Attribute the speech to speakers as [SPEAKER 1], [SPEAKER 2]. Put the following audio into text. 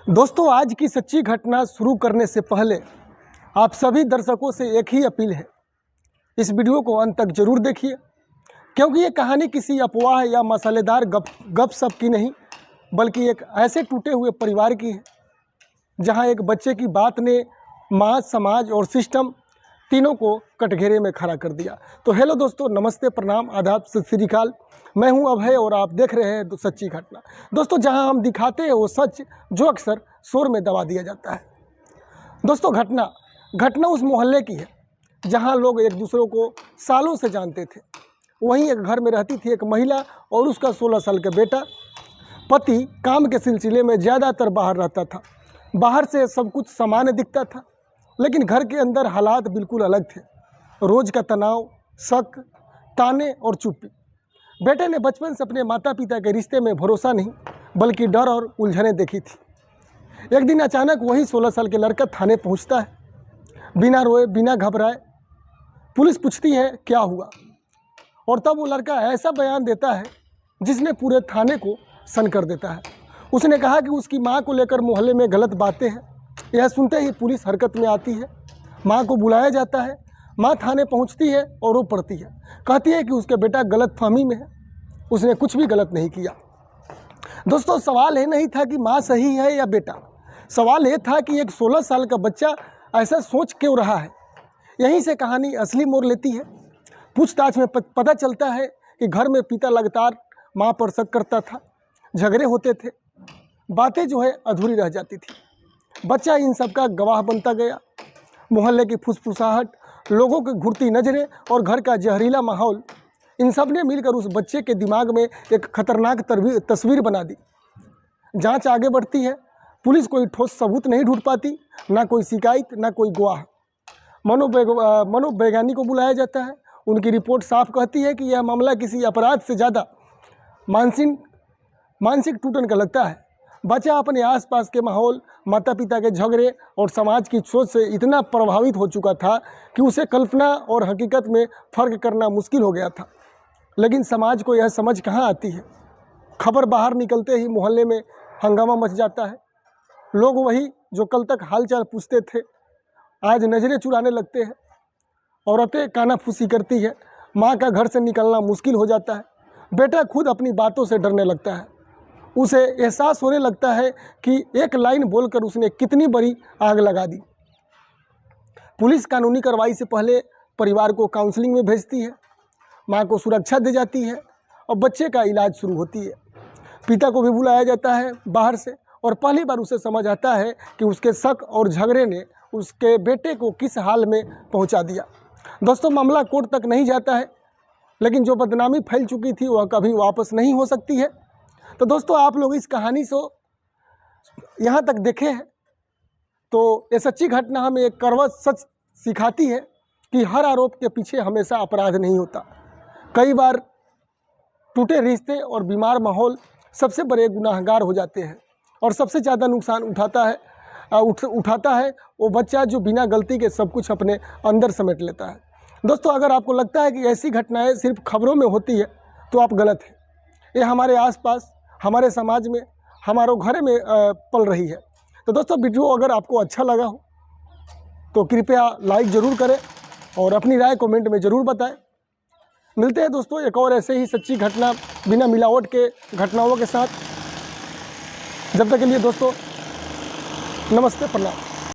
[SPEAKER 1] दोस्तों, आज की सच्ची घटना शुरू करने से पहले आप सभी दर्शकों से एक ही अपील है, इस वीडियो को अंत तक जरूर देखिए, क्योंकि ये कहानी किसी अफवाह या मसालेदार गपशप की नहीं, बल्कि एक ऐसे टूटे हुए परिवार की है जहां एक बच्चे की बात ने माँ, समाज और सिस्टम तीनों को कटघरे में खड़ा कर दिया। तो हेलो दोस्तों, नमस्ते, प्रणाम, आदाब, सत श्री अकाल। मैं हूं अभय और आप देख रहे हैं सच्ची घटना। दोस्तों, जहां हम दिखाते हैं वो सच जो अक्सर शोर में दबा दिया जाता है। दोस्तों, घटना उस मोहल्ले की है जहां लोग एक दूसरे को सालों से जानते थे। वहीं एक घर में रहती थी एक महिला और उसका 16 साल का बेटा। पति काम के सिलसिले में ज़्यादातर बाहर रहता था। बाहर से सब कुछ सामान्य दिखता था, लेकिन घर के अंदर हालात बिल्कुल अलग थे। रोज़ का तनाव, शक, ताने और चुप्पी। बेटे ने बचपन से अपने माता पिता के रिश्ते में भरोसा नहीं, बल्कि डर और उलझनें देखी थी। एक दिन अचानक वही 16 साल के लड़का थाने पहुंचता है, बिना रोए, बिना घबराए। पुलिस पूछती है क्या हुआ, और तब वो लड़का ऐसा बयान देता है जिसने पूरे थाने को सन कर देता है। उसने कहा कि उसकी माँ को लेकर मोहल्ले में गलत बातें हैं। यह सुनते ही पुलिस हरकत में आती है। माँ को बुलाया जाता है। माँ थाने पहुँचती है और रो पड़ती है। कहती है कि उसके बेटा गलतफहमी में है, उसने कुछ भी गलत नहीं किया। दोस्तों, सवाल ये नहीं था कि माँ सही है या बेटा, सवाल ये था कि एक 16 साल का बच्चा ऐसा सोच क्यों रहा है। यहीं से कहानी असली मोड़ लेती है। पूछताछ में पता चलता है कि घर में पिता लगातार माँ पर शक करता था, झगड़े होते थे, बातें जो है अधूरी रह जाती थी। बच्चा इन सब का गवाह बनता गया। मोहल्ले की फुसफुसाहट, लोगों की घुरती नज़रें और घर का जहरीला माहौल, इन सब ने मिलकर उस बच्चे के दिमाग में एक खतरनाक तस्वीर बना दी। जांच आगे बढ़ती है। पुलिस कोई ठोस सबूत नहीं ढूंढ पाती, ना कोई शिकायत, ना कोई गवाह। मनोवैज्ञानिक को बुलाया जाता है। उनकी रिपोर्ट साफ कहती है कि यह मामला किसी अपराध से ज़्यादा मानसिक टूटन का लगता है। बच्चा अपने आसपास के माहौल, माता पिता के झगड़े और समाज की सोच से इतना प्रभावित हो चुका था कि उसे कल्पना और हकीकत में फ़र्क करना मुश्किल हो गया था। लेकिन समाज को यह समझ कहाँ आती है। खबर बाहर निकलते ही मोहल्ले में हंगामा मच जाता है। लोग वही जो कल तक हालचाल पूछते थे, आज नज़रें चुराने लगते हैं। औरतें कानाफूसी करती है। माँ का घर से निकलना मुश्किल हो जाता है। बेटा खुद अपनी बातों से डरने लगता है। उसे एहसास होने लगता है कि एक लाइन बोलकर उसने कितनी बड़ी आग लगा दी। पुलिस कानूनी कार्रवाई से पहले परिवार को काउंसलिंग में भेजती है। माँ को सुरक्षा दी जाती है और बच्चे का इलाज शुरू होती है। पिता को भी बुलाया जाता है बाहर से, और पहली बार उसे समझ आता है कि उसके शक और झगड़े ने उसके बेटे को किस हाल में पहुँचा दिया। दोस्तों, मामला कोर्ट तक नहीं जाता है, लेकिन जो बदनामी फैल चुकी थी वह कभी वापस नहीं हो सकती है। तो दोस्तों, आप लोग इस कहानी को यहाँ तक देखे हैं तो ये सच्ची घटना हमें एक कड़वा सच सिखाती है कि हर आरोप के पीछे हमेशा अपराध नहीं होता। कई बार टूटे रिश्ते और बीमार माहौल सबसे बड़े गुनाहगार हो जाते हैं, और सबसे ज़्यादा नुकसान उठाता है वो बच्चा जो बिना गलती के सब कुछ अपने अंदर समेट लेता है। दोस्तों, अगर आपको लगता है कि ऐसी घटनाएं सिर्फ खबरों में होती है तो आप गलत हैं। ये हमारे आसपास, हमारे समाज में, हमारे घर में पल रही है। तो दोस्तों, वीडियो अगर आपको अच्छा लगा हो तो कृपया लाइक ज़रूर करें और अपनी राय कमेंट में ज़रूर बताएं। मिलते हैं दोस्तों एक और ऐसे ही सच्ची घटना, बिना मिलावट के घटनाओं के साथ। जब तक के लिए दोस्तों, नमस्ते, प्रणाम।